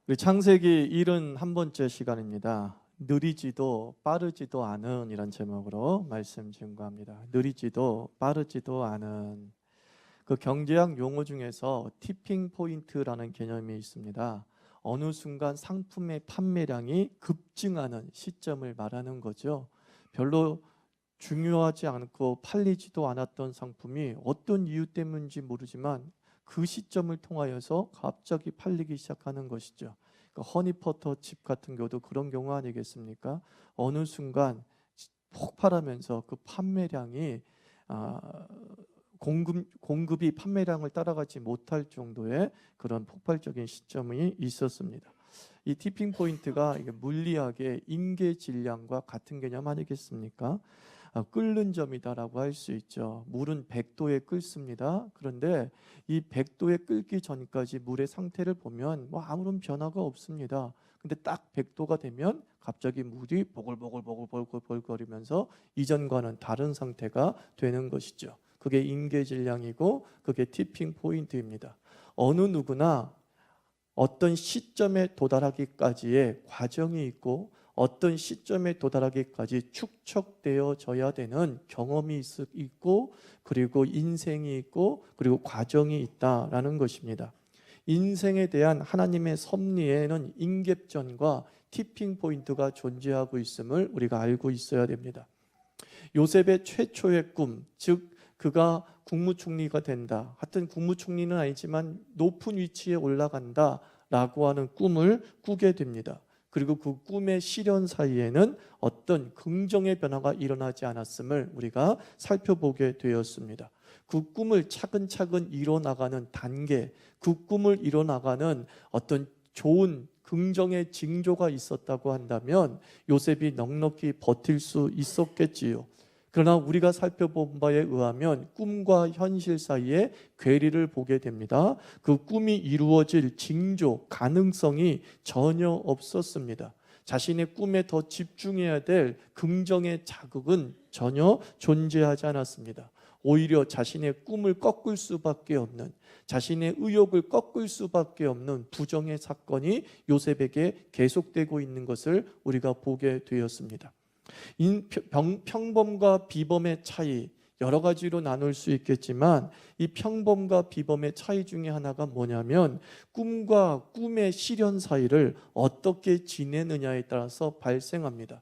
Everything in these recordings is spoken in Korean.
우리 창세기 71번째 시간입니다. 느리지도 빠르지도 않은 이런 제목으로 말씀 증거합니다. 느리지도 빠르지도 않은. 그 경제학 용어 중에서 티핑 포인트라는 개념이 있습니다. 어느 순간 상품의 판매량이 급증하는 시점을 말하는 거죠. 별로 중요하지 않고 팔리지도 않았던 상품이 어떤 이유 때문인지 모르지만 그 시점을 통하여서 갑자기 팔리기 시작하는 것이죠. 그러니까 허니버터 칩 같은 경우도 그런 경우 아니겠습니까? 어느 순간 폭발하면서 그 판매량이 공급이 판매량을 따라가지 못할 정도의 그런 폭발적인 시점이 있었습니다. 이 티핑 포인트가 물리학의 인계 질량과 같은 개념 아니겠습니까? 끓는 점이다라고 할 수 있죠. 물은 100도에 끓습니다. 그런데 이 100도에 끓기 전까지 물의 상태를 보면 아무런 변화가 없습니다. 근데 딱 100도가 되면 갑자기 물이 보글보글거리면서 이전과는 다른 상태가 되는 것이죠. 그게 인계 질량이고 그게 티핑 포인트입니다. 어느 누구나 어떤 시점에 도달하기까지의 과정이 있고 어떤 시점에 도달하기까지 축적되어져야 되는 경험이 있고 그리고 인생이 있고 그리고 과정이 있다라는 것입니다. 인생에 대한 하나님의 섭리에는 인격전과 티핑 포인트가 존재하고 있음을 우리가 알고 있어야 됩니다. 요셉의 최초의 꿈, 즉 그가 국무총리가 된다. 하여튼 국무총리는 아니지만 높은 위치에 올라간다 라고 하는 꿈을 꾸게 됩니다. 그리고 그 꿈의 실현 사이에는 어떤 긍정의 변화가 일어나지 않았음을 우리가 살펴보게 되었습니다. 그 꿈을 차근차근 이뤄나가는 단계, 그 꿈을 이뤄나가는 어떤 좋은 긍정의 징조가 있었다고 한다면 요셉이 넉넉히 버틸 수 있었겠지요. 그러나 우리가 살펴본 바에 의하면 꿈과 현실 사이에 괴리를 보게 됩니다. 그 꿈이 이루어질 징조, 가능성이 전혀 없었습니다. 자신의 꿈에 더 집중해야 될 긍정의 자극은 전혀 존재하지 않았습니다. 오히려 자신의 꿈을 꺾을 수밖에 없는, 자신의 의욕을 꺾을 수밖에 없는 부정의 사건이 요셉에게 계속되고 있는 것을 우리가 보게 되었습니다. 평범과 비범의 차이, 여러 가지로 나눌 수 있겠지만 이 평범과 비범의 차이 중에 하나가 뭐냐면 꿈과 꿈의 실현 사이를 어떻게 지내느냐에 따라서 발생합니다.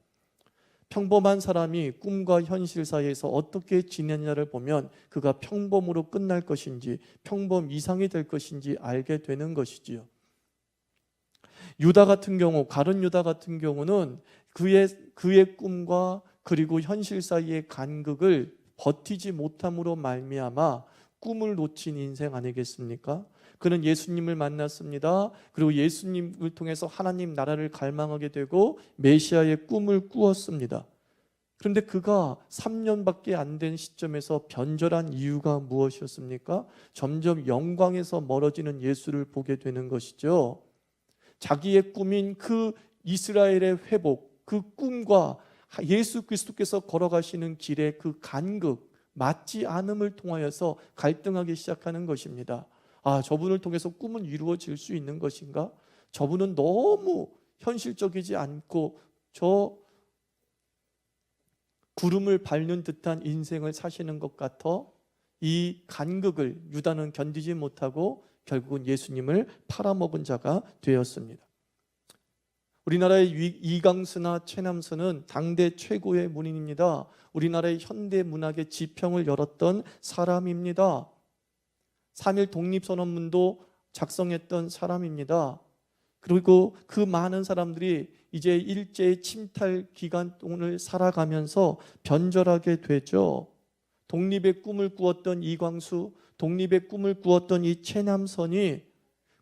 평범한 사람이 꿈과 현실 사이에서 어떻게 지내느냐를 보면 그가 평범으로 끝날 것인지 평범 이상이 될 것인지 알게 되는 것이지요. 유다 같은 경우, 가룟 유다 같은 경우는 그의 꿈과 그리고 현실 사이의 간극을 버티지 못함으로 말미암아 꿈을 놓친 인생 아니겠습니까? 그는 예수님을 만났습니다. 그리고 예수님을 통해서 하나님 나라를 갈망하게 되고 메시아의 꿈을 꾸었습니다. 그런데 그가 3년밖에 안 된 시점에서 변절한 이유가 무엇이었습니까? 점점 영광에서 멀어지는 예수를 보게 되는 것이죠. 자기의 꿈인 그 이스라엘의 회복, 그 꿈과 예수 그리스도께서 걸어가시는 길의 그 간극, 맞지 않음을 통하여서 갈등하기 시작하는 것입니다. 저분을 통해서 꿈은 이루어질 수 있는 것인가? 저분은 너무 현실적이지 않고 저 구름을 밟는 듯한 인생을 사시는 것 같아 이 간극을 유다는 견디지 못하고 결국은 예수님을 팔아먹은 자가 되었습니다. 우리나라의 이강수나 최남수는 당대 최고의 문인입니다. 우리나라의 현대 문학의 지평을 열었던 사람입니다. 3.1 독립선언문도 작성했던 사람입니다. 그리고 그 많은 사람들이 이제 일제의 침탈 기간 동안을 살아가면서 변절하게 되죠. 독립의 꿈을 꾸었던 이광수, 독립의 꿈을 꾸었던 이 최남선이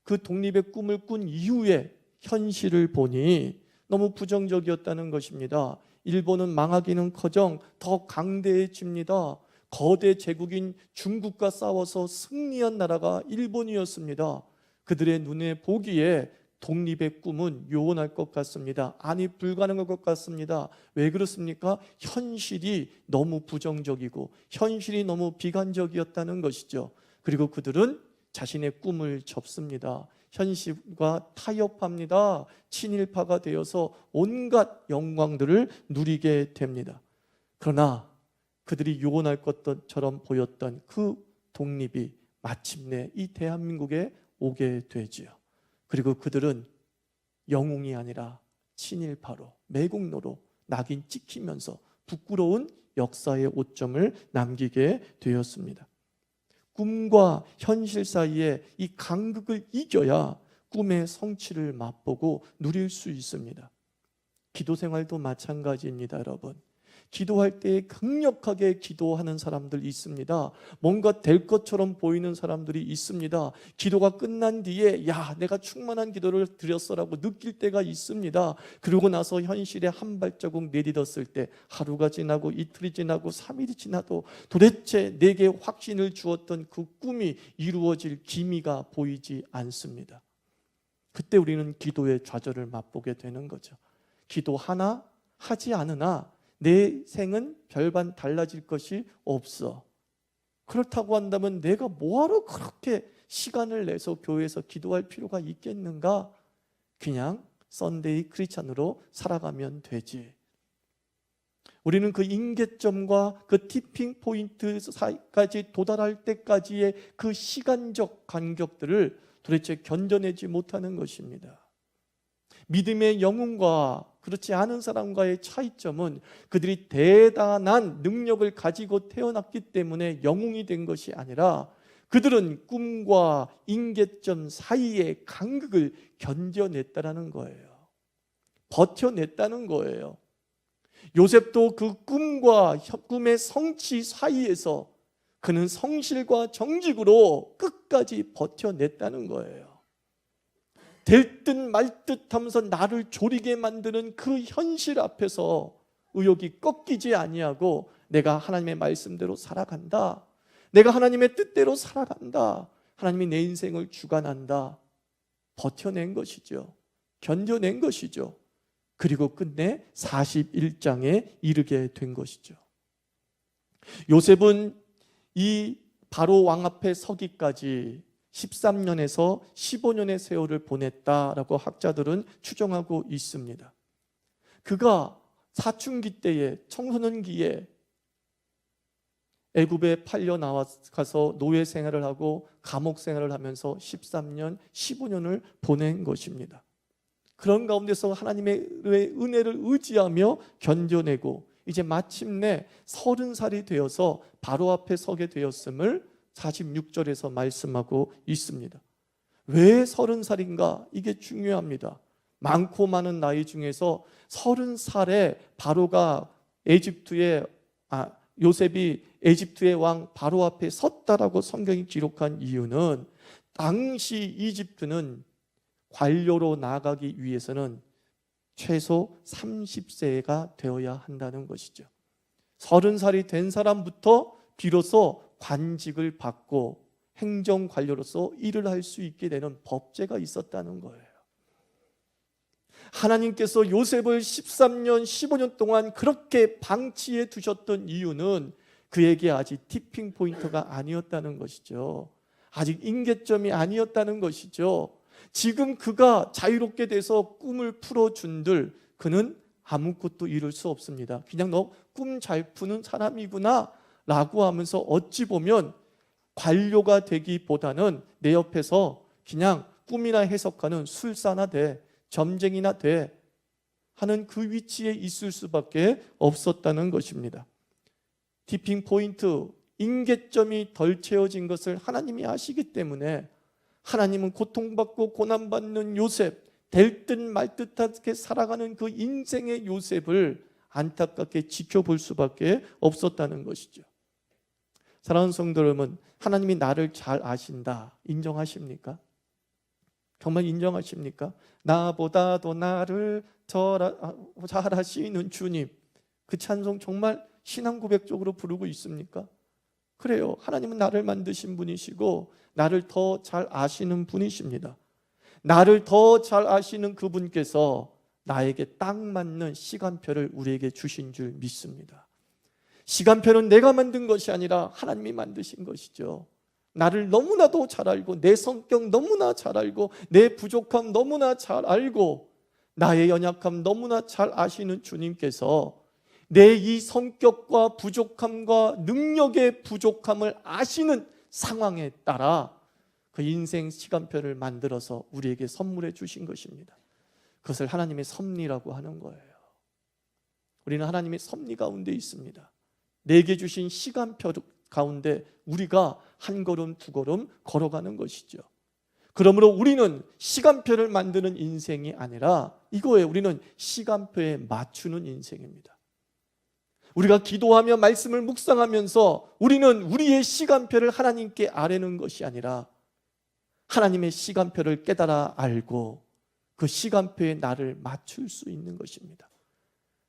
그 독립의 꿈을 꾼 이후에 현실을 보니 너무 부정적이었다는 것입니다. 일본은 망하기는커녕 더 강대해집니다. 거대 제국인 중국과 싸워서 승리한 나라가 일본이었습니다. 그들의 눈에 보기에 독립의 꿈은 요원할 것 같습니다. 아니 불가능할 것 같습니다. 왜 그렇습니까? 현실이 너무 부정적이고 현실이 너무 비관적이었다는 것이죠. 그리고 그들은 자신의 꿈을 접습니다. 현실과 타협합니다. 친일파가 되어서 온갖 영광들을 누리게 됩니다. 그러나 그들이 유언할 것처럼 보였던 그 독립이 마침내 이 대한민국에 오게 되지요. 그리고 그들은 영웅이 아니라 친일파로, 매국노로 낙인 찍히면서 부끄러운 역사의 오점을 남기게 되었습니다. 꿈과 현실 사이에 이 간극을 이겨야 꿈의 성취를 맛보고 누릴 수 있습니다. 기도 생활도 마찬가지입니다, 여러분. 기도할 때 강력하게 기도하는 사람들 있습니다. 뭔가 될 것처럼 보이는 사람들이 있습니다. 기도가 끝난 뒤에 야, 내가 충만한 기도를 드렸어라고 느낄 때가 있습니다. 그러고 나서 현실에 한 발자국 내딛었을 때 하루가 지나고 이틀이 지나고 3일이 지나도 도대체 내게 확신을 주었던 그 꿈이 이루어질 기미가 보이지 않습니다. 그때 우리는 기도의 좌절을 맛보게 되는 거죠. 기도하나 하지 않으나 내 생은 별반 달라질 것이 없어. 그렇다고 한다면 내가 뭐하러 그렇게 시간을 내서 교회에서 기도할 필요가 있겠는가? 그냥 썬데이 크리스찬으로 살아가면 되지. 우리는 그 임계점과 그 티핑 포인트 사이까지 도달할 때까지의 그 시간적 간격들을 도대체 견뎌내지 못하는 것입니다. 믿음의 영웅과 그렇지 않은 사람과의 차이점은 그들이 대단한 능력을 가지고 태어났기 때문에 영웅이 된 것이 아니라 그들은 꿈과 임계점 사이의 간극을 견뎌냈다는 거예요. 버텨냈다는 거예요. 요셉도 그 꿈과 꿈의 성취 사이에서 그는 성실과 정직으로 끝까지 버텨냈다는 거예요. 될 듯 말 듯 하면서 나를 졸이게 만드는 그 현실 앞에서 의욕이 꺾이지 아니하고 내가 하나님의 말씀대로 살아간다. 내가 하나님의 뜻대로 살아간다. 하나님이 내 인생을 주관한다. 버텨낸 것이죠. 견뎌낸 것이죠. 그리고 끝내 41장에 이르게 된 것이죠. 요셉은 이 바로 왕 앞에 서기까지 13년에서 15년의 세월을 보냈다라고 학자들은 추정하고 있습니다. 그가 사춘기 때에 청소년기에 애굽에 팔려 나와서 노예 생활을 하고 감옥 생활을 하면서 13년, 15년을 보낸 것입니다. 그런 가운데서 하나님의 은혜를 의지하며 견뎌내고 이제 마침내 30살이 되어서 바로 앞에 서게 되었음을 46절에서 말씀하고 있습니다. 왜 30살인가? 이게 중요합니다. 많고 많은 나이 중에서 30살에 바로가 요셉이 에집트의 왕 바로 앞에 섰다라고 성경이 기록한 이유는 당시 이집트는 관료로 나아가기 위해서는 최소 30세가 되어야 한다는 것이죠. 30살이 된 사람부터 비로소 관직을 받고 행정관료로서 일을 할 수 있게 되는 법제가 있었다는 거예요. 하나님께서 요셉을 13년, 15년 동안 그렇게 방치해 두셨던 이유는 그에게 아직 티핑 포인트가 아니었다는 것이죠. 아직 임계점이 아니었다는 것이죠. 지금 그가 자유롭게 돼서 꿈을 풀어준들 그는 아무것도 이룰 수 없습니다. 그냥 너 꿈 잘 푸는 사람이구나 라고 하면서 어찌 보면 관료가 되기보다는 내 옆에서 그냥 꿈이나 해석하는 술사나 돼, 점쟁이나 돼 하는 그 위치에 있을 수밖에 없었다는 것입니다. 티핑 포인트, 임계점이 덜 채워진 것을 하나님이 아시기 때문에 하나님은 고통받고 고난받는 요셉, 될 듯 말 듯하게 살아가는 그 인생의 요셉을 안타깝게 지켜볼 수밖에 없었다는 것이죠. 사랑하는 성도 여러분, 하나님이 나를 잘 아신다 인정하십니까? 정말 인정하십니까? 나보다도 나를 잘 아시는 주님, 그 찬송 정말 신앙 고백적으로 부르고 있습니까? 그래요. 하나님은 나를 만드신 분이시고 나를 더 잘 아시는 분이십니다. 나를 더 잘 아시는 그분께서 나에게 딱 맞는 시간표를 우리에게 주신 줄 믿습니다. 시간표는 내가 만든 것이 아니라 하나님이 만드신 것이죠. 나를 너무나도 잘 알고 내 성격 너무나 잘 알고 내 부족함 너무나 잘 알고 나의 연약함 너무나 잘 아시는 주님께서 내 이 성격과 부족함과 능력의 부족함을 아시는 상황에 따라 그 인생 시간표를 만들어서 우리에게 선물해 주신 것입니다. 그것을 하나님의 섭리라고 하는 거예요. 우리는 하나님의 섭리 가운데 있습니다. 내게 주신 시간표 가운데 우리가 한 걸음 두 걸음 걸어가는 것이죠. 그러므로 우리는 시간표를 만드는 인생이 아니라 이거예요. 우리는 시간표에 맞추는 인생입니다. 우리가 기도하며 말씀을 묵상하면서 우리는 우리의 시간표를 하나님께 아뢰는 것이 아니라 하나님의 시간표를 깨달아 알고 그 시간표에 나를 맞출 수 있는 것입니다.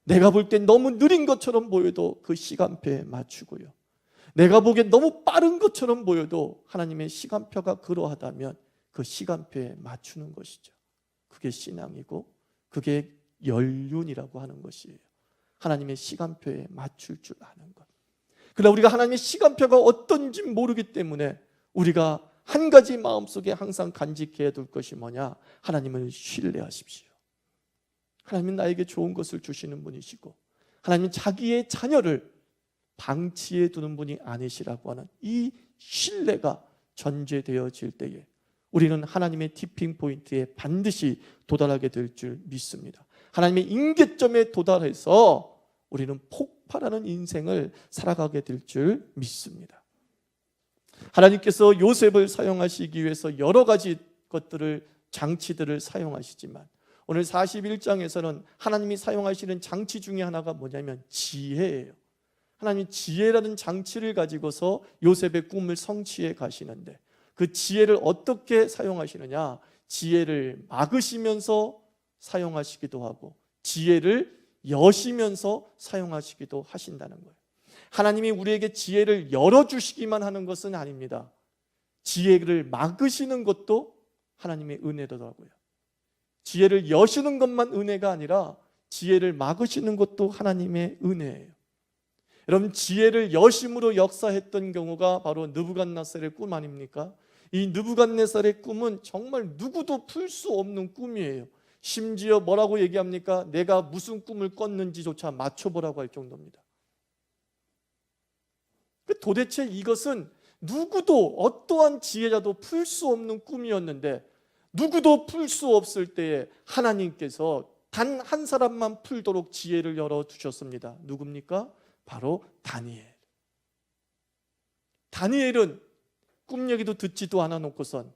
내가 볼 땐 너무 느린 것처럼 보여도 그 시간표에 맞추고요. 내가 보기엔 너무 빠른 것처럼 보여도 하나님의 시간표가 그러하다면 그 시간표에 맞추는 것이죠. 그게 신앙이고 그게 연륜이라고 하는 것이에요. 하나님의 시간표에 맞출 줄 아는 것. 그러나 우리가 하나님의 시간표가 어떤지 모르기 때문에 우리가 한 가지 마음속에 항상 간직해야 될 것이 뭐냐? 하나님을 신뢰하십시오. 하나님은 나에게 좋은 것을 주시는 분이시고 하나님은 자기의 자녀를 방치해 두는 분이 아니시라고 하는 이 신뢰가 전제되어질 때에 우리는 하나님의 티핑 포인트에 반드시 도달하게 될 줄 믿습니다. 하나님의 임계점에 도달해서 우리는 폭발하는 인생을 살아가게 될 줄 믿습니다. 하나님께서 요셉을 사용하시기 위해서 여러 가지 것들을 장치들을 사용하시지만 오늘 41장에서는 하나님이 사용하시는 장치 중에 하나가 뭐냐면 지혜예요. 하나님이 지혜라는 장치를 가지고서 요셉의 꿈을 성취해 가시는데 그 지혜를 어떻게 사용하시느냐? 지혜를 막으시면서 사용하시기도 하고 지혜를 여시면서 사용하시기도 하신다는 거예요. 하나님이 우리에게 지혜를 열어주시기만 하는 것은 아닙니다. 지혜를 막으시는 것도 하나님의 은혜더라고요. 지혜를 여시는 것만 은혜가 아니라 지혜를 막으시는 것도 하나님의 은혜예요. 여러분, 지혜를 여심으로 역사했던 경우가 바로 느부갓네살의 꿈 아닙니까? 이 느부갓네살의 꿈은 정말 누구도 풀 수 없는 꿈이에요. 심지어 뭐라고 얘기합니까? 내가 무슨 꿈을 꿨는지조차 맞춰보라고 할 정도입니다. 도대체 이것은 누구도 어떠한 지혜자도 풀 수 없는 꿈이었는데 누구도 풀 수 없을 때에 하나님께서 단 한 사람만 풀도록 지혜를 열어주셨습니다. 누굽니까? 바로 다니엘. 다니엘은 꿈 얘기도 듣지도 않아 놓고선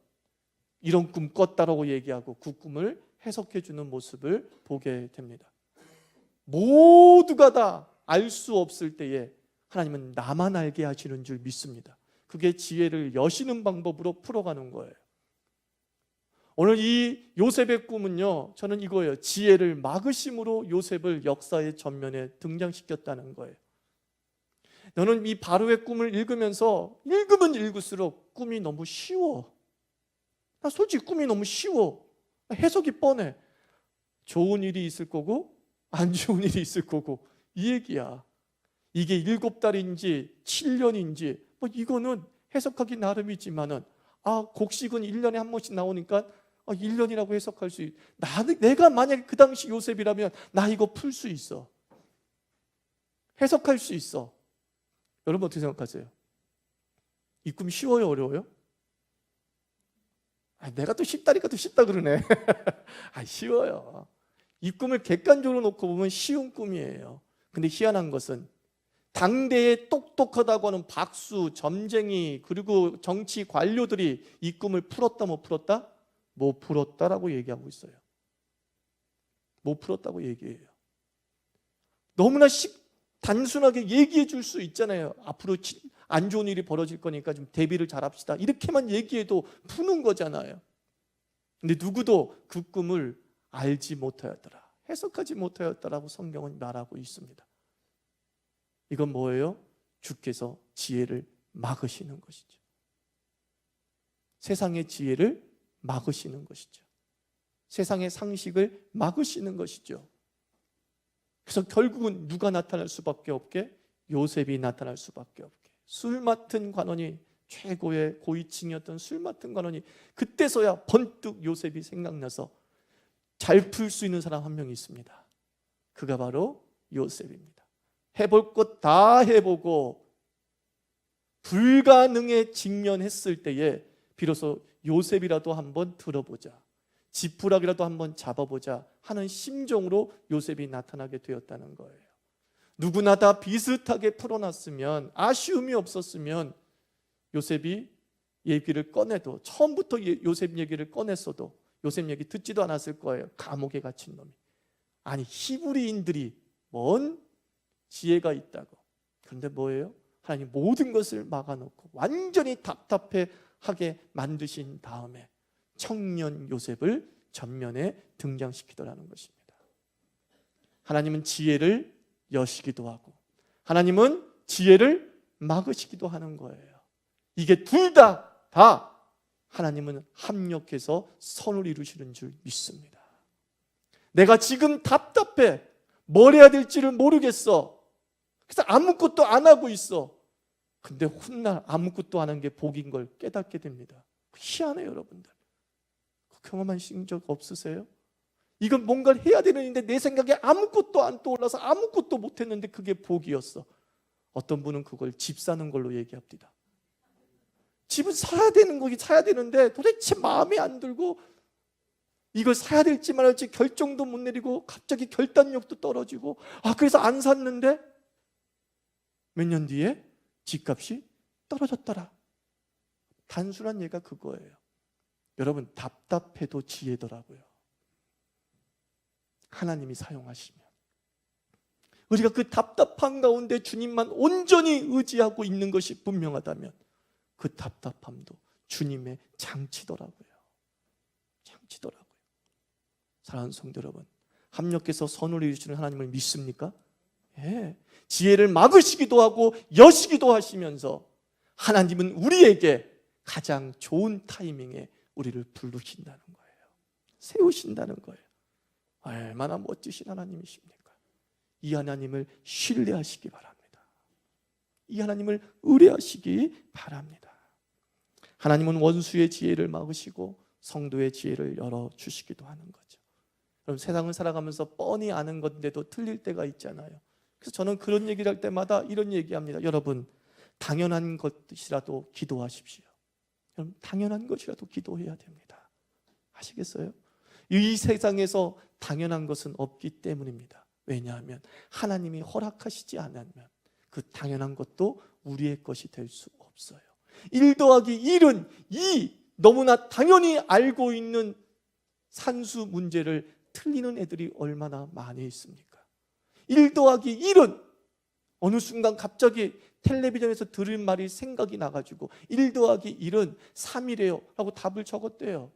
이런 꿈 꿨다라고 얘기하고 그 꿈을 해석해 주는 모습을 보게 됩니다. 모두가 다 알 수 없을 때에 하나님은 나만 알게 하시는 줄 믿습니다. 그게 지혜를 여시는 방법으로 풀어가는 거예요. 오늘 이 요셉의 꿈은요, 저는 이거예요. 지혜를 막으심으로 요셉을 역사의 전면에 등장시켰다는 거예요. 너는 이 바로의 꿈을 읽으면서 읽으면 읽을수록 꿈이 너무 쉬워. 나 솔직히 꿈이 너무 쉬워. 해석이 뻔해. 좋은 일이 있을 거고 안 좋은 일이 있을 거고 이 얘기야. 이게 7달인지 7년인지 뭐 이거는 해석하기 나름이지만은 곡식은 1년에 한 번씩 나오니까 1년이라고 해석할 수 있. 내가 만약에 그 당시 요셉이라면 나 이거 풀 수 있어. 해석할 수 있어. 여러분 어떻게 생각하세요? 이 꿈 쉬워요, 어려워요? 내가 또 쉽다니까 또 쉽다 그러네. 쉬워요. 이 꿈을 객관적으로 놓고 보면 쉬운 꿈이에요. 근데 희한한 것은 당대에 똑똑하다고 하는 박수, 점쟁이 그리고 정치 관료들이 이 꿈을 풀었다 못 풀었다? 못 풀었다라고 얘기하고 있어요. 못 풀었다고 얘기해요. 너무나 단순하게 얘기해 줄 수 있잖아요. 앞으로 안 좋은 일이 벌어질 거니까 좀 대비를 잘합시다. 이렇게만 얘기해도 푸는 거잖아요. 근데 누구도 그 꿈을 알지 못하였더라, 해석하지 못하였더라고 성경은 말하고 있습니다. 이건 뭐예요? 주께서 지혜를 막으시는 것이죠. 세상의 지혜를 막으시는 것이죠. 세상의 상식을 막으시는 것이죠. 그래서 결국은 누가 나타날 수밖에 없게? 요셉이 나타날 수밖에 없게. 술 맡은 관원이 최고의 고위층이었던 술 맡은 관원이 그때서야 번뜩 요셉이 생각나서 잘 풀 수 있는 사람 한 명이 있습니다. 그가 바로 요셉입니다. 해볼 것 다 해보고 불가능에 직면했을 때에 비로소 요셉이라도 한번 들어보자, 지푸라기라도 한번 잡아보자 하는 심정으로 요셉이 나타나게 되었다는 거예요. 누구나 다 비슷하게 풀어놨으면, 아쉬움이 없었으면 요셉이 얘기를 꺼내도, 처음부터 요셉 얘기를 꺼냈어도 요셉 얘기 듣지도 않았을 거예요. 감옥에 갇힌 놈이. 아니, 히브리인들이 뭔 지혜가 있다고. 그런데 뭐예요? 하나님 모든 것을 막아놓고 완전히 답답해하게 만드신 다음에 청년 요셉을 전면에 등장시키더라는 것입니다. 하나님은 지혜를 여시기도 하고 하나님은 지혜를 막으시기도 하는 거예요. 이게 둘 다 하나님은 합력해서 선을 이루시는 줄 믿습니다. 내가 지금 답답해, 뭘 해야 될지를 모르겠어. 그래서 아무것도 안 하고 있어. 근데 훗날 아무것도 안 한 게 복인 걸 깨닫게 됩니다. 희한해요, 여러분들. 경험하신 적 없으세요? 이건 뭔가를 해야 되는데 내 생각에 아무것도 안 떠올라서 아무것도 못했는데 그게 복이었어. 어떤 분은 그걸 집 사는 걸로 얘기합니다. 집은 사야 되는 거기 사야 되는데 도대체 마음에 안 들고 이걸 사야 될지 말할지 결정도 못 내리고 갑자기 결단력도 떨어지고 그래서 안 샀는데 몇 년 뒤에 집값이 떨어졌더라. 단순한 예가 그거예요. 여러분, 답답해도 지혜더라고요. 하나님이 사용하시면 우리가 그 답답한 가운데 주님만 온전히 의지하고 있는 것이 분명하다면 그 답답함도 주님의 장치더라고요. 장치더라고요. 사랑하는 성도 여러분, 합력해서 선을 이루시는 하나님을 믿습니까? 예. 지혜를 막으시기도 하고 여시기도 하시면서 하나님은 우리에게 가장 좋은 타이밍에 우리를 부르신다는 거예요. 세우신다는 거예요. 얼마나 멋지신 하나님이십니까? 이 하나님을 신뢰하시기 바랍니다. 이 하나님을 의뢰하시기 바랍니다. 하나님은 원수의 지혜를 막으시고 성도의 지혜를 열어주시기도 하는 거죠. 여러분, 세상을 살아가면서 뻔히 아는 건데도 틀릴 때가 있잖아요. 그래서 저는 그런 얘기를 할 때마다 이런 얘기합니다. 여러분, 당연한 것이라도 기도하십시오. 여러분, 당연한 것이라도 기도해야 됩니다. 아시겠어요? 이 세상에서 당연한 것은 없기 때문입니다. 왜냐하면 하나님이 허락하시지 않으면 그 당연한 것도 우리의 것이 될 수 없어요. 1 더하기 1은 2, 너무나 당연히 알고 있는 산수 문제를 틀리는 애들이 얼마나 많이 있습니까? 1 더하기 1은 어느 순간 갑자기 텔레비전에서 들은 말이 생각이 나가지고 1 더하기 1은 3이래요 라고 답을 적었대요.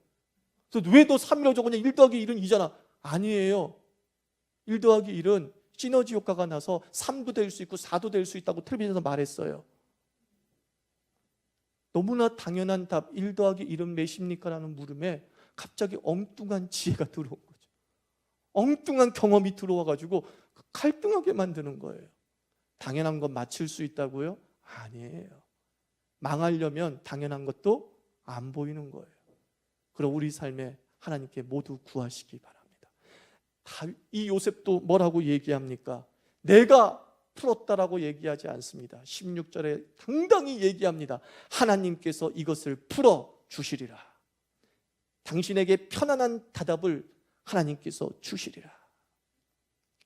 그래서 왜 너 3이라고 적었냐? 1 더하기 1은 2잖아. 아니에요. 1 더하기 1은 시너지 효과가 나서 3도 될 수 있고 4도 될 수 있다고 텔레비전에서 말했어요. 너무나 당연한 답, 1 더하기 1은 몇입니까? 라는 물음에 갑자기 엉뚱한 지혜가 들어온 거죠. 엉뚱한 경험이 들어와가지고 갈등하게 만드는 거예요. 당연한 건 맞출 수 있다고요? 아니에요. 망하려면 당연한 것도 안 보이는 거예요. 그럼 우리 삶에 하나님께 모두 구하시기 바랍니다. 이 요셉도 뭐라고 얘기합니까? 내가 풀었다라고 얘기하지 않습니다. 16절에 당당히 얘기합니다. 하나님께서 이것을 풀어주시리라. 당신에게 편안한 답을 하나님께서 주시리라.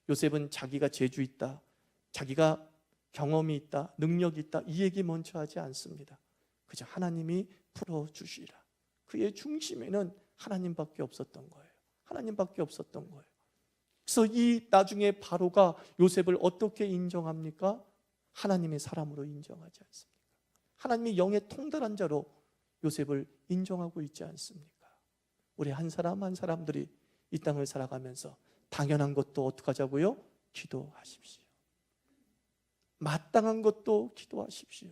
요셉은 자기가 재주 있다, 자기가 경험이 있다, 능력이 있다, 이 얘기 먼저 하지 않습니다. 그저 하나님이 풀어주시리라. 그의 중심에는 하나님밖에 없었던 거예요. 하나님밖에 없었던 거예요. 그래서 이 나중에 바로가 요셉을 어떻게 인정합니까? 하나님의 사람으로 인정하지 않습니까? 하나님이 영의 통달한 자로 요셉을 인정하고 있지 않습니까? 우리 한 사람 한 사람들이 이 땅을 살아가면서 당연한 것도 어떻게 하자고요? 기도하십시오. 마땅한 것도 기도하십시오.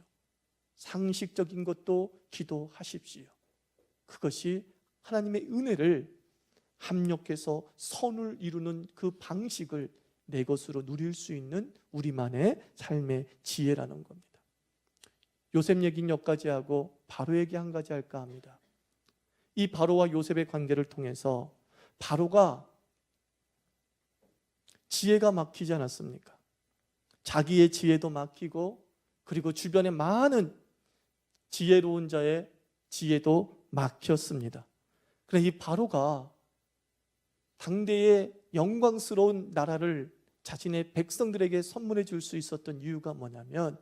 상식적인 것도 기도하십시오. 그것이 하나님의 은혜를 합력해서 선을 이루는 그 방식을 내 것으로 누릴 수 있는 우리만의 삶의 지혜라는 겁니다. 요셉 얘기 몇 가지 하고 바로 얘기 한 가지 할까 합니다. 이 바로와 요셉의 관계를 통해서 바로가 지혜가 막히지 않았습니까? 자기의 지혜도 막히고 그리고 주변에 많은 지혜로운 자의 지혜도 막혔습니다. 그래서 이 바로가 당대의 영광스러운 나라를 자신의 백성들에게 선물해 줄 수 있었던 이유가 뭐냐면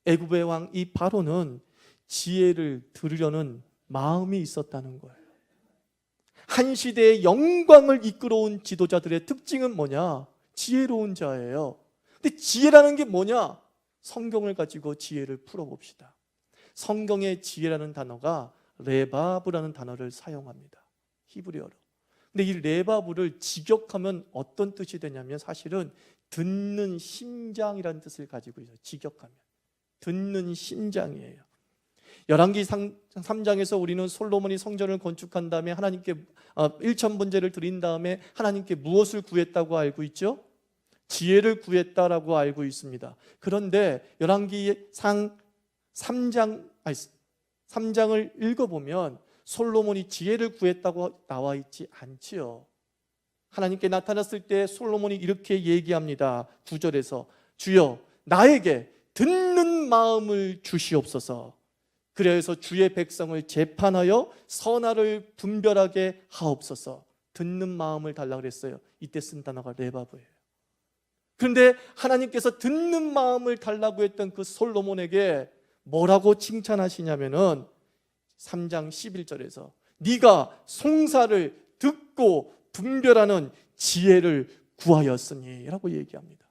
애굽의 왕 이 바로는 지혜를 들으려는 마음이 있었다는 거예요. 한 시대의 영광을 이끌어온 지도자들의 특징은 뭐냐? 지혜로운 자예요. 근데 지혜라는 게 뭐냐? 성경을 가지고 지혜를 풀어봅시다. 성경의 지혜라는 단어가 레바브라는 단어를 사용합니다. 히브리어로. 근데 이 레바브를 직역하면 어떤 뜻이 되냐면 사실은 듣는 심장이라는 뜻을 가지고 있어요. 직역하면 듣는 심장이에요. 열왕기 3장에서 우리는 솔로몬이 성전을 건축한 다음에 하나님께 일천번제를 드린 다음에 하나님께 무엇을 구했다고 알고 있죠? 지혜를 구했다라고 알고 있습니다. 그런데 열왕기 3장을 읽어보면 솔로몬이 지혜를 구했다고 나와 있지 않지요. 하나님께 나타났을 때 솔로몬이 이렇게 얘기합니다. 9절에서 주여 나에게 듣는 마음을 주시옵소서. 그래서 주의 백성을 재판하여 선악을 분별하게 하옵소서. 듣는 마음을 달라고 그랬어요. 이때 쓴 단어가 레바브예요. 그런데 하나님께서 듣는 마음을 달라고 했던 그 솔로몬에게 뭐라고 칭찬하시냐면은 3장 11절에서 네가 송사를 듣고 분별하는 지혜를 구하였으니 라고 얘기합니다.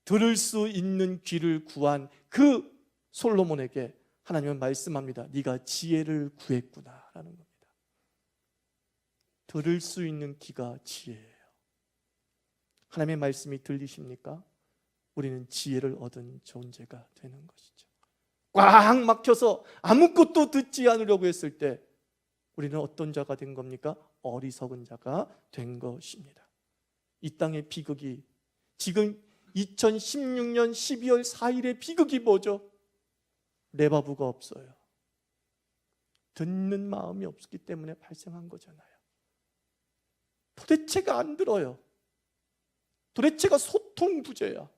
들을 수 있는 귀를 구한 그 솔로몬에게 하나님은 말씀합니다. 네가 지혜를 구했구나 라는 겁니다. 들을 수 있는 귀가 지혜예요. 하나님의 말씀이 들리십니까? 우리는 지혜를 얻은 존재가 되는 것이죠. 꽉 막혀서 아무것도 듣지 않으려고 했을 때 우리는 어떤 자가 된 겁니까? 어리석은 자가 된 것입니다. 이 땅의 비극이 지금 2016년 12월 4일의 비극이 뭐죠? 레바브가 없어요. 듣는 마음이 없기 때문에 발생한 거잖아요. 도대체가 안 들어요. 도대체가 소통 부재야.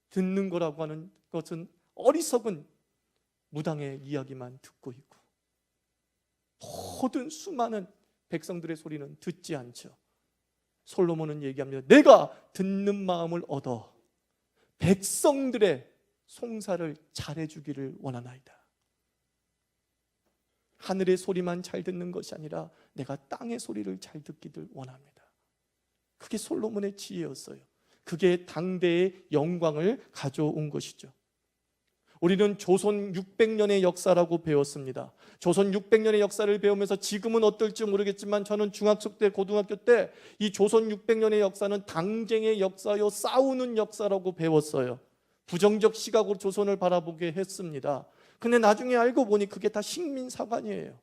듣는 거라고 하는 것은 어리석은 무당의 이야기만 듣고 있고 모든 수많은 백성들의 소리는 듣지 않죠. 솔로몬은 얘기합니다. 내가 듣는 마음을 얻어 백성들의 송사를 잘해주기를 원하나이다. 하늘의 소리만 잘 듣는 것이 아니라 내가 땅의 소리를 잘 듣기를 원합니다. 그게 솔로몬의 지혜였어요. 그게 당대의 영광을 가져온 것이죠. 우리는 조선 600년의 역사라고 배웠습니다. 조선 600년의 역사를 배우면서 지금은 어떨지 모르겠지만 저는 중학교 때, 고등학교 때 이 조선 600년의 역사는 당쟁의 역사요, 싸우는 역사라고 배웠어요. 부정적 시각으로 조선을 바라보게 했습니다. 근데 나중에 알고 보니 그게 다 식민사관이에요.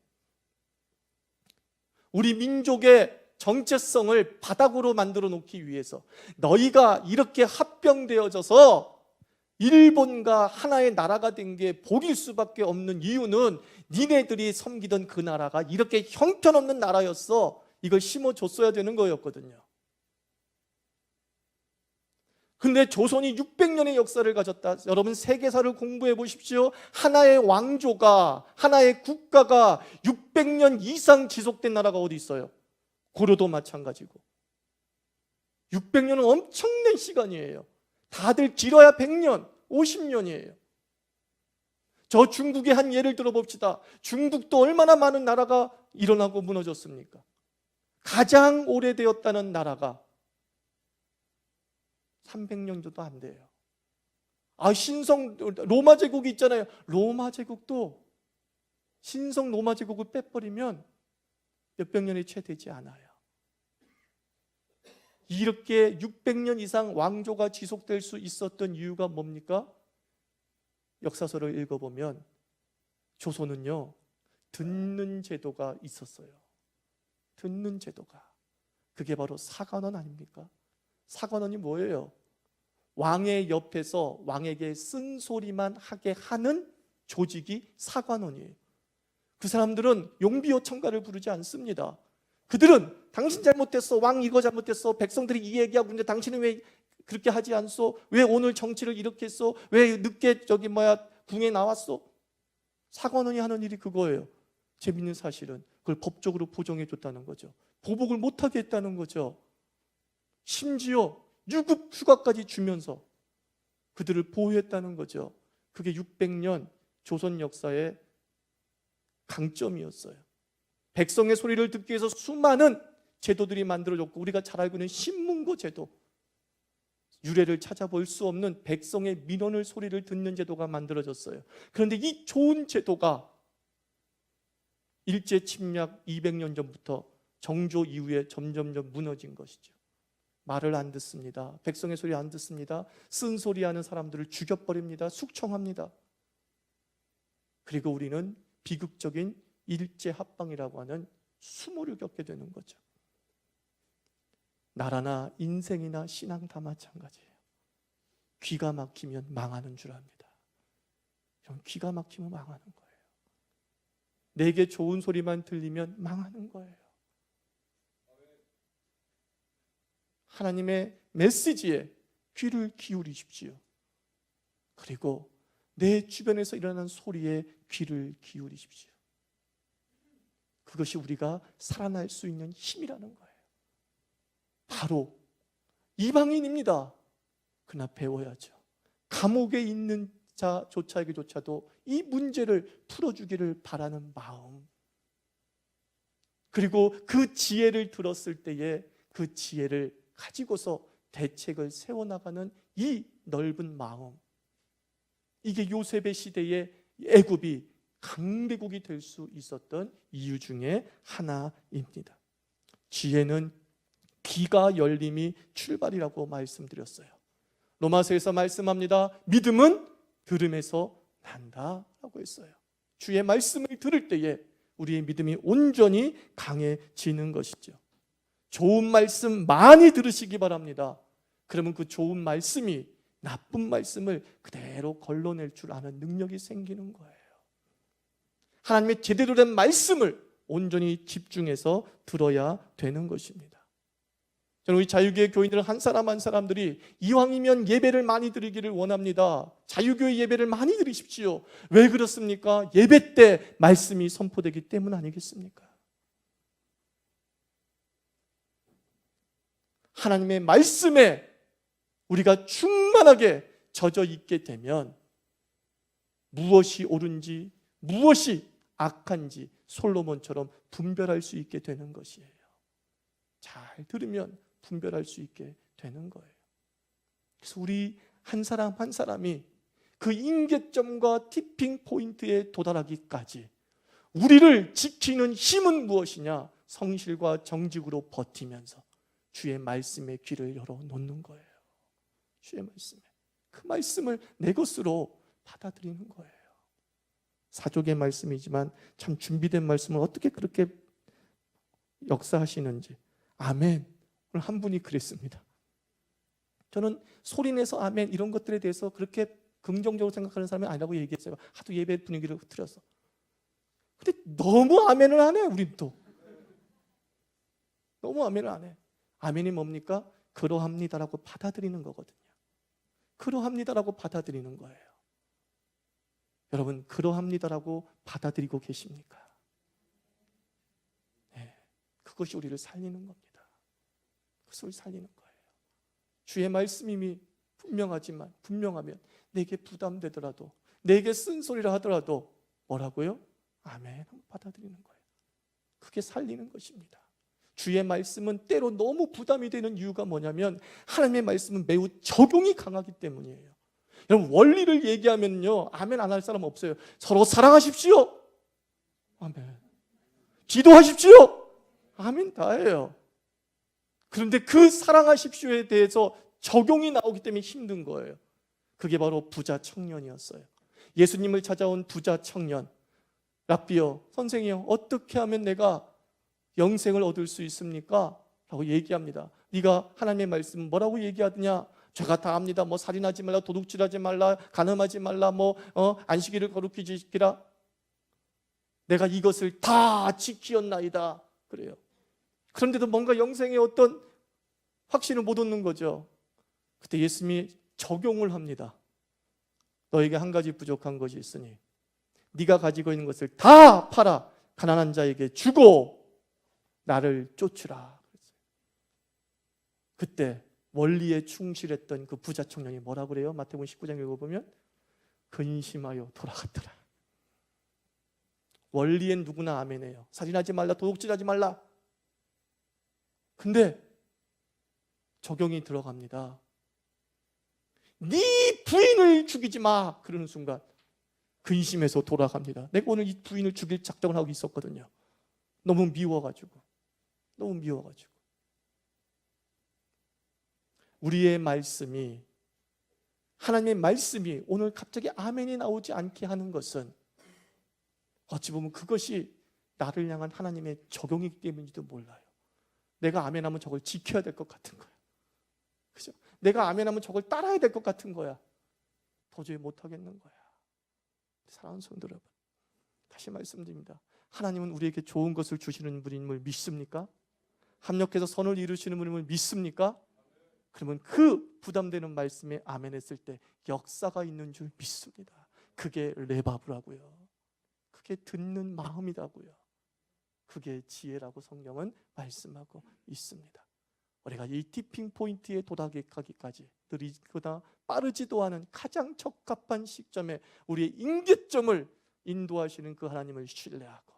우리 민족의 정체성을 바닥으로 만들어 놓기 위해서 너희가 이렇게 합병되어져서 일본과 하나의 나라가 된 게 복일 수밖에 없는 이유는 니네들이 섬기던 그 나라가 이렇게 형편없는 나라였어. 이걸 심어줬어야 되는 거였거든요. 근데 조선이 600년의 역사를 가졌다. 여러분 세계사를 공부해 보십시오. 하나의 왕조가, 하나의 국가가 600년 이상 지속된 나라가 어디 있어요? 고려도 마찬가지고. 600년은 엄청난 시간이에요. 다들 길어야 100년, 50년이에요. 저 중국의 한 예를 들어봅시다. 중국도 얼마나 많은 나라가 일어나고 무너졌습니까? 가장 오래되었다는 나라가 300년도 안 돼요. 신성 로마 제국이 있잖아요. 로마 제국도 신성 로마 제국을 빼버리면 몇백 년이 채 되지 않아요. 이렇게 600년 이상 왕조가 지속될 수 있었던 이유가 뭡니까? 역사서를 읽어보면 조선은요, 듣는 제도가 있었어요. 듣는 제도가. 그게 바로 사관원 아닙니까? 사관원이 뭐예요? 왕의 옆에서 왕에게 쓴소리만 하게 하는 조직이 사관원이에요. 그 사람들은 용비어천가를 부르지 않습니다. 그들은 당신 잘못했어, 왕 이거 잘못했어, 백성들이 이 얘기하고 있는데 당신은 왜 그렇게 하지 않소? 왜 오늘 정치를 이렇게 했어? 왜 늦게 궁에 나왔어? 사관원이 하는 일이 그거예요. 재밌는 사실은 그걸 법적으로 보정해 줬다는 거죠. 보복을 못하게 했다는 거죠. 심지어 유급 휴가까지 주면서 그들을 보호했다는 거죠. 그게 600년 조선 역사의 강점이었어요. 백성의 소리를 듣기 위해서 수많은 제도들이 만들어졌고, 우리가 잘 알고 있는 신문고 제도, 유래를 찾아볼 수 없는 백성의 민원을 소리를 듣는 제도가 만들어졌어요. 그런데 이 좋은 제도가 일제 침략 200년 전부터 정조 이후에 점점점 무너진 것이죠. 말을 안 듣습니다. 백성의 소리 안 듣습니다. 쓴소리하는 사람들을 죽여버립니다. 숙청합니다. 그리고 우리는 비극적인 일제합방이라고 하는 수모를 겪게 되는 거죠. 나라나 인생이나 신앙 다 마찬가지예요. 귀가 막히면 망하는 줄 압니다. 귀가 막히면 망하는 거예요. 내게 좋은 소리만 들리면 망하는 거예요. 하나님의 메시지에 귀를 기울이십시오. 그리고 내 주변에서 일어나는 소리에 귀를 기울이십시오. 그것이 우리가 살아날 수 있는 힘이라는 거예요. 바로 이방인입니다. 그러나 배워야죠. 감옥에 있는 자조차에게조차도 이 문제를 풀어주기를 바라는 마음, 그리고 그 지혜를 들었을 때에 그 지혜를 가지고서 대책을 세워나가는 이 넓은 마음, 이게 요셉의 시대에 애굽이 강대국이 될 수 있었던 이유 중에 하나입니다. 지혜는 귀가 열림이 출발이라고 말씀드렸어요. 로마서에서 말씀합니다. 믿음은 들음에서 난다라고 했어요. 주의 말씀을 들을 때에 우리의 믿음이 온전히 강해지는 것이죠. 좋은 말씀 많이 들으시기 바랍니다. 그러면 그 좋은 말씀이 나쁜 말씀을 그대로 걸러낼 줄 아는 능력이 생기는 거예요. 하나님의 제대로 된 말씀을 온전히 집중해서 들어야 되는 것입니다. 저는 우리 자유교회 교인들 한 사람 한 사람들이 이왕이면 예배를 많이 드리기를 원합니다. 자유교회 예배를 많이 드리십시오. 왜 그렇습니까? 예배 때 말씀이 선포되기 때문 아니겠습니까? 하나님의 말씀에 우리가 충만하게 젖어 있게 되면 무엇이 옳은지 무엇이 악한지 솔로몬처럼 분별할 수 있게 되는 것이에요. 잘 들으면 분별할 수 있게 되는 거예요. 그래서 우리 한 사람 한 사람이 그 임계점과 티핑 포인트에 도달하기까지 우리를 지키는 힘은 무엇이냐? 성실과 정직으로 버티면서 주의 말씀에 귀를 열어놓는 거예요. 주의 말씀에, 그 말씀을 내 것으로 받아들이는 거예요. 사족의 말씀이지만 참 준비된 말씀을 어떻게 그렇게 역사하시는지. 아멘. 오늘 한 분이 그랬습니다. 저는 소리내서 아멘 이런 것들에 대해서 그렇게 긍정적으로 생각하는 사람이 아니라고 얘기했어요. 하도 예배 분위기를 흐트려서. 근데 너무 아멘을 안 해. 우린 또 너무 아멘을 안 해. 아멘이 뭡니까? 그러합니다라고 받아들이는 거거든요. 그러합니다라고 받아들이는 거예요. 여러분, 그러합니다라고 받아들이고 계십니까? 네, 그것이 우리를 살리는 겁니다. 그것을 살리는 거예요. 주의 말씀이 분명하면 내게 부담되더라도, 내게 쓴소리를 하더라도 뭐라고요? 아멘 받아들이는 거예요. 그게 살리는 것입니다. 주의 말씀은 때로 너무 부담이 되는 이유가 뭐냐면 하나님의 말씀은 매우 적용이 강하기 때문이에요. 여러분, 원리를 얘기하면요 아멘 안 할 사람 없어요. 서로 사랑하십시오. 아멘. 기도하십시오. 아멘 다예요. 그런데 그 사랑하십시오에 대해서 적용이 나오기 때문에 힘든 거예요. 그게 바로 부자 청년이었어요. 예수님을 찾아온 부자 청년. 랍비요, 선생이요, 어떻게 하면 내가 영생을 얻을 수 있습니까? 라고 얘기합니다. 네가 하나님의 말씀 뭐라고 얘기하느냐? 죄가 다 압니다. 뭐 살인하지 말라, 도둑질하지 말라, 간음하지 말라, 안식일을 거룩히 지키라. 내가 이것을 다 지키었나이다. 그래요. 그런데도 뭔가 영생의 어떤 확신을 못 얻는 거죠. 그때 예수님이 적용을 합니다. 너에게 한 가지 부족한 것이 있으니 네가 가지고 있는 것을 다 팔아 가난한 자에게 주고 나를 쫓으라. 그때 원리에 충실했던 그 부자 청년이 뭐라 그래요? 마태복음 19장 읽어보면 근심하여 돌아갔더라. 원리엔 누구나 아멘해요. 살인하지 말라, 도둑질하지 말라. 근데 적용이 들어갑니다. 네 부인을 죽이지 마. 그러는 순간 근심해서 돌아갑니다. 내가 오늘 이 부인을 죽일 작정을 하고 있었거든요. 너무 미워가지고. 우리의 말씀이, 하나님의 말씀이 오늘 갑자기 아멘이 나오지 않게 하는 것은 어찌 보면 그것이 나를 향한 하나님의 적용이기 때문인지도 몰라요. 내가 아멘하면 저걸 지켜야 될 것 같은 거야. 그죠? 내가 아멘하면 저걸 따라야 될 것 같은 거야. 도저히 못하겠는 거야. 사랑하는 성도 여러분, 다시 말씀드립니다. 하나님은 우리에게 좋은 것을 주시는 분임을 믿습니까? 합력해서 선을 이루시는 분임을 믿습니까? 그러면 그 부담되는 말씀에 아멘 했을 때 역사가 있는 줄 믿습니다. 그게 레바브라고요. 그게 듣는 마음이라고요. 그게 지혜라고 성경은 말씀하고 있습니다. 우리가 이 티핑 포인트에 도달하기까지 느리거나 빠르지도 않은 가장 적합한 시점에 우리의 임계점을 인도하시는 그 하나님을 신뢰하고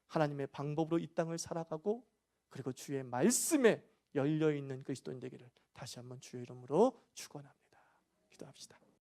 하나님의 방법으로 이 땅을 살아가고 그리고 주의 말씀에 열려있는 그리스도인 되기를 다시 한번 주의 이름으로 축원합니다. 기도합시다.